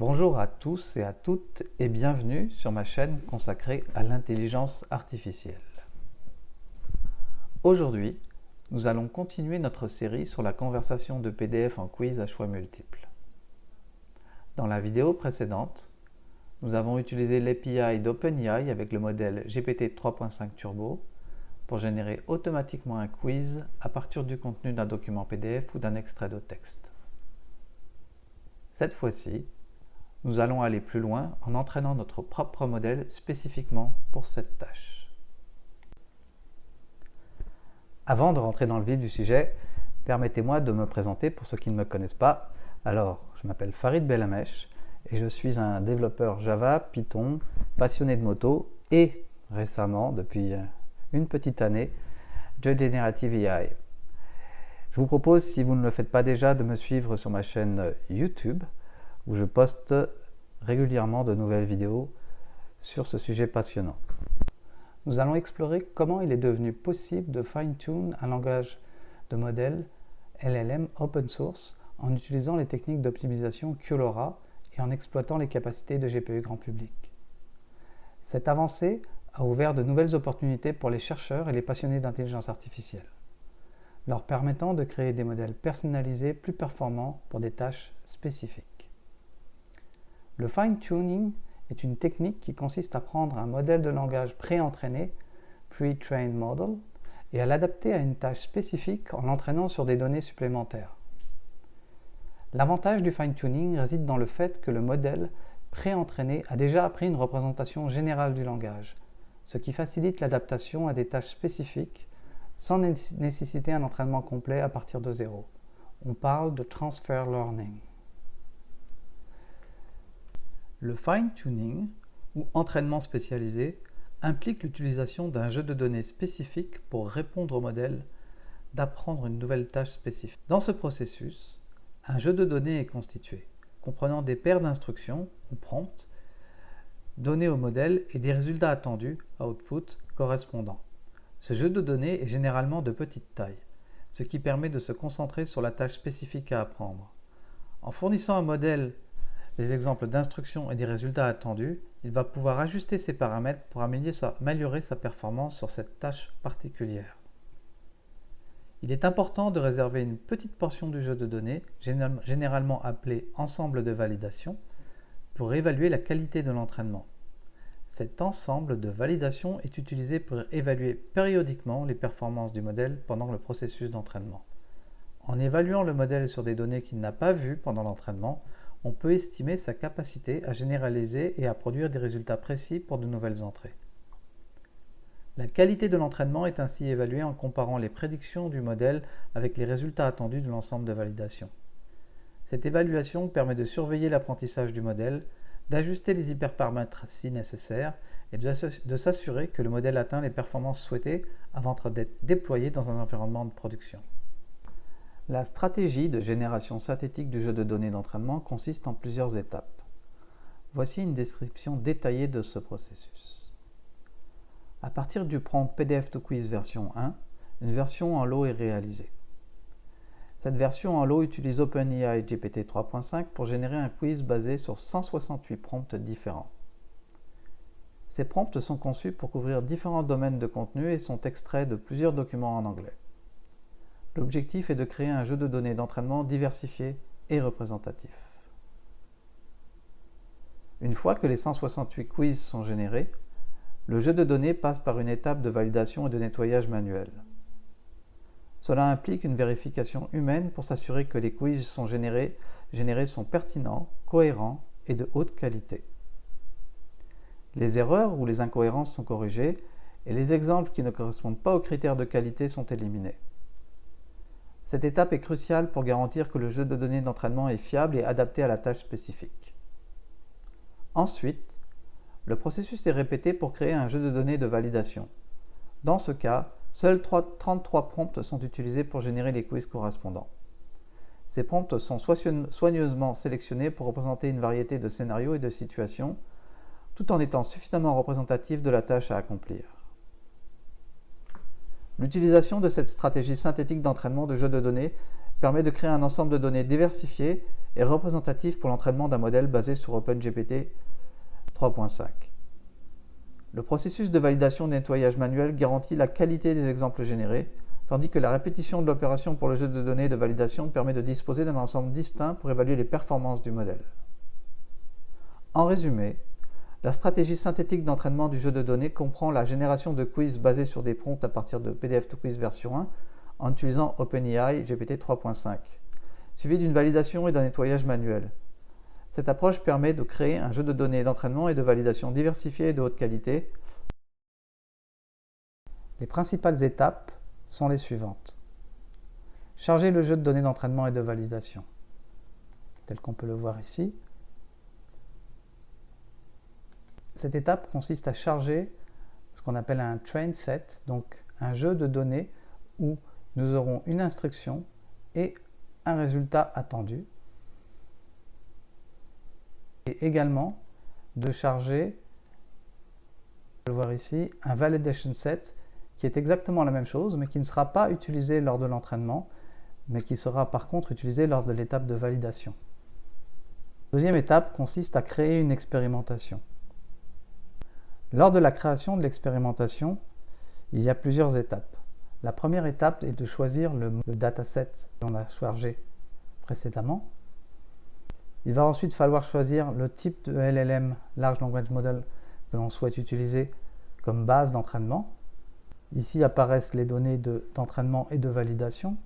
Bonjour à tous et à toutes et bienvenue sur ma chaîne consacrée à l'intelligence artificielle. Aujourd'hui, nous allons continuer notre série sur la conversation de PDF en quiz à choix multiples. Dans la vidéo précédente, nous avons utilisé l'API d'OpenAI avec le modèle GPT 3.5 Turbo pour générer automatiquement un quiz à partir du contenu d'un document PDF ou d'un extrait de texte. Cette fois-ci, nous allons aller plus loin en entraînant notre propre modèle spécifiquement pour cette tâche. Avant de rentrer dans le vif du sujet, permettez-moi de me présenter pour ceux qui ne me connaissent pas. Alors, je m'appelle Farid Belhamech et je suis un développeur Java, Python, passionné de moto et récemment, depuis une petite année, de Generative AI. Je vous propose, si vous ne le faites pas déjà, de me suivre sur ma chaîne YouTube où je poste régulièrement de nouvelles vidéos sur ce sujet passionnant. Nous allons explorer comment il est devenu possible de fine-tune un langage de modèle LLM open source en utilisant les techniques d'optimisation QLoRa et en exploitant les capacités de GPU grand public. Cette avancée a ouvert de nouvelles opportunités pour les chercheurs et les passionnés d'intelligence artificielle, leur permettant de créer des modèles personnalisés plus performants pour des tâches spécifiques. Le fine-tuning est une technique qui consiste à prendre un modèle de langage pré-entraîné, pre-trained model, et à l'adapter à une tâche spécifique en l'entraînant sur des données supplémentaires. L'avantage du fine-tuning réside dans le fait que le modèle pré-entraîné a déjà appris une représentation générale du langage, ce qui facilite l'adaptation à des tâches spécifiques sans nécessiter un entraînement complet à partir de zéro. On parle de transfer learning. Le fine-tuning, ou entraînement spécialisé, implique l'utilisation d'un jeu de données spécifique pour répondre au modèle d'apprendre une nouvelle tâche spécifique. Dans ce processus, un jeu de données est constitué, comprenant des paires d'instructions, ou prompts, données au modèle et des résultats attendus, output, correspondants. Ce jeu de données est généralement de petite taille, ce qui permet de se concentrer sur la tâche spécifique à apprendre. En fournissant un modèle des exemples d'instructions et des résultats attendus, il va pouvoir ajuster ses paramètres pour améliorer sa performance sur cette tâche particulière. Il est important de réserver une petite portion du jeu de données, généralement appelée ensemble de validation, pour évaluer la qualité de l'entraînement. Cet ensemble de validation est utilisé pour évaluer périodiquement les performances du modèle pendant le processus d'entraînement. En évaluant le modèle sur des données qu'il n'a pas vues pendant l'entraînement, on peut estimer sa capacité à généraliser et à produire des résultats précis pour de nouvelles entrées. La qualité de l'entraînement est ainsi évaluée en comparant les prédictions du modèle avec les résultats attendus de l'ensemble de validation. Cette évaluation permet de surveiller l'apprentissage du modèle, d'ajuster les hyperparamètres si nécessaire et de s'assurer que le modèle atteint les performances souhaitées avant d'être déployé dans un environnement de production. La stratégie de génération synthétique du jeu de données d'entraînement consiste en plusieurs étapes. Voici une description détaillée de ce processus. À partir du prompt PDF to Quiz version 1, une version en lot est réalisée. Cette version en lot utilise OpenAI GPT 3.5 pour générer un quiz basé sur 168 prompts différents. Ces prompts sont conçus pour couvrir différents domaines de contenu et sont extraits de plusieurs documents en anglais. L'objectif est de créer un jeu de données d'entraînement diversifié et représentatif. Une fois que les 168 quiz sont générés, le jeu de données passe par une étape de validation et de nettoyage manuel. Cela implique une vérification humaine pour s'assurer que les quiz générés sont pertinents, cohérents et de haute qualité. Les erreurs ou les incohérences sont corrigées et les exemples qui ne correspondent pas aux critères de qualité sont éliminés. Cette étape est cruciale pour garantir que le jeu de données d'entraînement est fiable et adapté à la tâche spécifique. Ensuite, le processus est répété pour créer un jeu de données de validation. Dans ce cas, seuls 33 prompts sont utilisés pour générer les quiz correspondants. Ces prompts sont soigneusement sélectionnés pour représenter une variété de scénarios et de situations, tout en étant suffisamment représentatifs de la tâche à accomplir. L'utilisation de cette stratégie synthétique d'entraînement de jeux de données permet de créer un ensemble de données diversifiées est représentatif pour l'entraînement d'un modèle basé sur OpenGPT 3.5. Le processus de validation de nettoyage manuel garantit la qualité des exemples générés, tandis que la répétition de l'opération pour le jeu de données de validation permet de disposer d'un ensemble distinct pour évaluer les performances du modèle. En résumé, la stratégie synthétique d'entraînement du jeu de données comprend la génération de quiz basés sur des prompts à partir de PDF2Quiz version 1 en utilisant OpenAI GPT 3.5, suivi d'une validation et d'un nettoyage manuel. Cette approche permet de créer un jeu de données d'entraînement et de validation diversifié et de haute qualité. Les principales étapes sont les suivantes. Charger le jeu de données d'entraînement et de validation, tel qu'on peut le voir ici. Cette étape consiste à charger ce qu'on appelle un train set, donc un jeu de données où nous aurons une instruction et un résultat attendu. Et également de charger, on peut le voir ici, un validation set qui est exactement la même chose, mais qui ne sera pas utilisé lors de l'entraînement, mais qui sera par contre utilisé lors de l'étape de validation. La deuxième étape consiste à créer une expérimentation. Lors de la création de l'expérimentation, il y a plusieurs étapes. La première étape est de choisir le dataset qu'on a chargé précédemment. Il va ensuite falloir choisir le type de LLM, Large Language Model, que l'on souhaite utiliser comme base d'entraînement. Ici apparaissent les données d'entraînement et de validation.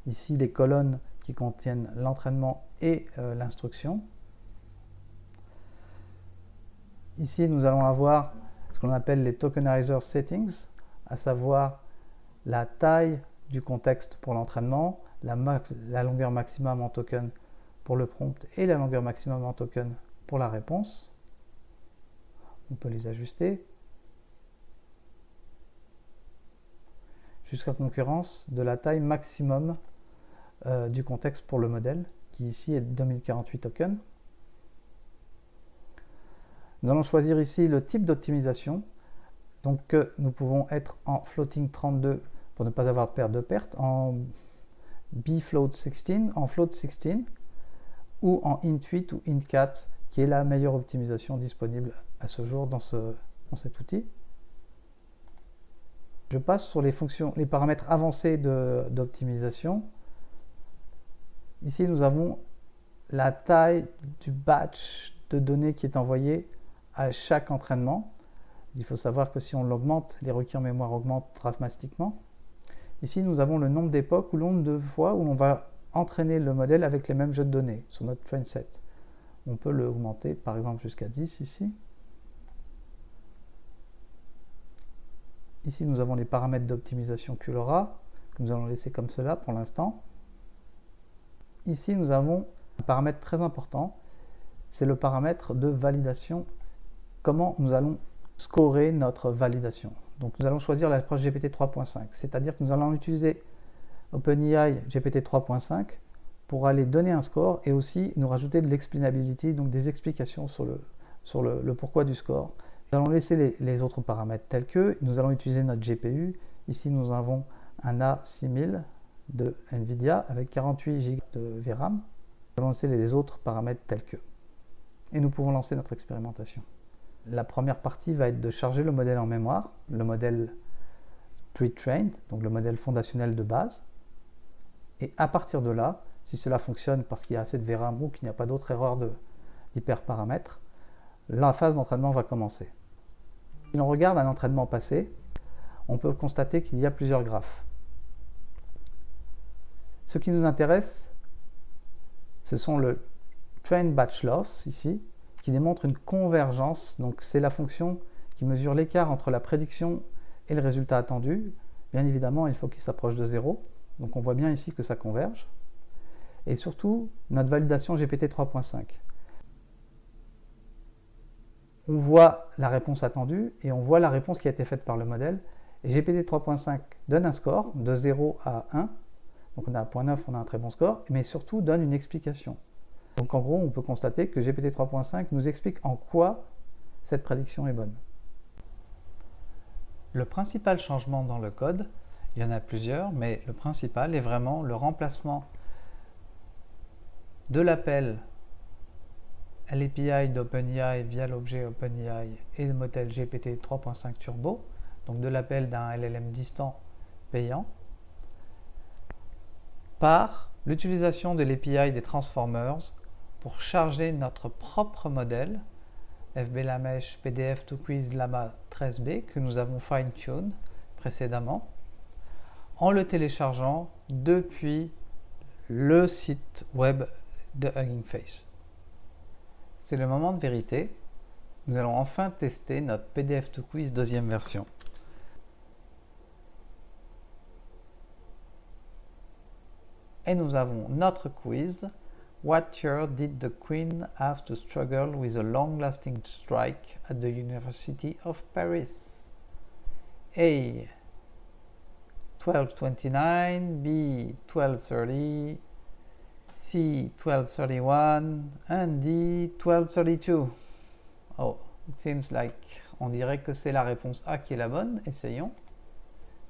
Ici, les colonnes qui contiennent l'entraînement et l'instruction. Ici, nous allons avoir ce qu'on appelle les tokenizer settings, à savoir la taille du contexte pour l'entraînement, la longueur maximum en token pour le prompt et la longueur maximum en token pour la réponse. On peut les ajuster jusqu'à concurrence de la taille maximum du contexte pour le modèle, qui ici est 2048 tokens. Nous allons choisir ici le type d'optimisation. Donc nous pouvons être en floating 32 pour ne pas avoir de perte, en bfloat 16, en float 16 ou en int8 ou int4 qui est la meilleure optimisation disponible à ce jour dans cet outil. Je passe sur les paramètres avancés d'optimisation. Ici nous avons la taille du batch de données qui est envoyé à chaque entraînement. Il faut savoir que si on l'augmente, les requis en mémoire augmentent dramatiquement. Ici, nous avons le nombre d'époques ou le nombre de fois où l'on va entraîner le modèle avec les mêmes jeux de données sur notre train set. On peut l'augmenter par exemple jusqu'à 10 ici. Ici, nous avons les paramètres d'optimisation QLoRa, que nous allons laisser comme cela pour l'instant. Ici, nous avons un paramètre très important, c'est le paramètre de validation. Comment nous allons scorer notre validation. Donc nous allons choisir l'approche GPT 3.5, c'est-à-dire que nous allons utiliser OpenAI GPT 3.5 pour aller donner un score et aussi nous rajouter de l'explainability, donc des explications sur le pourquoi du score. Nous allons laisser les autres paramètres tels que, nous allons utiliser notre GPU. Ici nous avons un A6000 de NVIDIA avec 48 Go de VRAM. Nous allons laisser les autres paramètres tels que. Et nous pouvons lancer notre expérimentation. La première partie va être de charger le modèle en mémoire, le modèle pre-trained, donc le modèle fondationnel de base. Et à partir de là, si cela fonctionne parce qu'il y a assez de VRAM ou qu'il n'y a pas d'autre erreur d'hyperparamètres, la phase d'entraînement va commencer. Si l'on regarde un entraînement passé, on peut constater qu'il y a plusieurs graphes. Ce qui nous intéresse, ce sont le train batch loss ici, qui démontre une convergence. Donc c'est la fonction qui mesure l'écart entre la prédiction et le résultat attendu. Bien évidemment, il faut qu'il s'approche de 0. Donc on voit bien ici que ça converge. Et surtout, notre validation GPT 3.5. On voit la réponse attendue et on voit la réponse qui a été faite par le modèle. Et GPT 3.5 donne un score de 0 à 1. Donc on a 0.9, on a un très bon score, mais surtout donne une explication. Donc en gros, on peut constater que GPT 3.5 nous explique en quoi cette prédiction est bonne. Le principal changement dans le code, il y en a plusieurs, mais le principal est vraiment le remplacement de l'appel à l'API d'OpenAI via l'objet OpenAI et le modèle GPT 3.5 Turbo, donc de l'appel d'un LLM distant payant, par l'utilisation de l'API des transformers pour charger notre propre modèle FBLaMesh PDF2Quiz Llama 13b que nous avons fine-tune précédemment en le téléchargeant depuis le site web de Hugging Face. C'est le moment de vérité. Nous allons enfin tester notre PDF2Quiz deuxième version. Et nous avons notre quiz. What year did the Queen have to struggle with a long-lasting strike at the University of Paris? A. 1229, B. 1230, C. 1231, and D. 1232. Oh, it seems like on dirait que c'est la réponse A qui est la bonne. Essayons.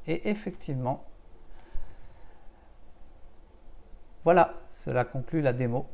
Et effectivement, voilà, cela conclut la démo.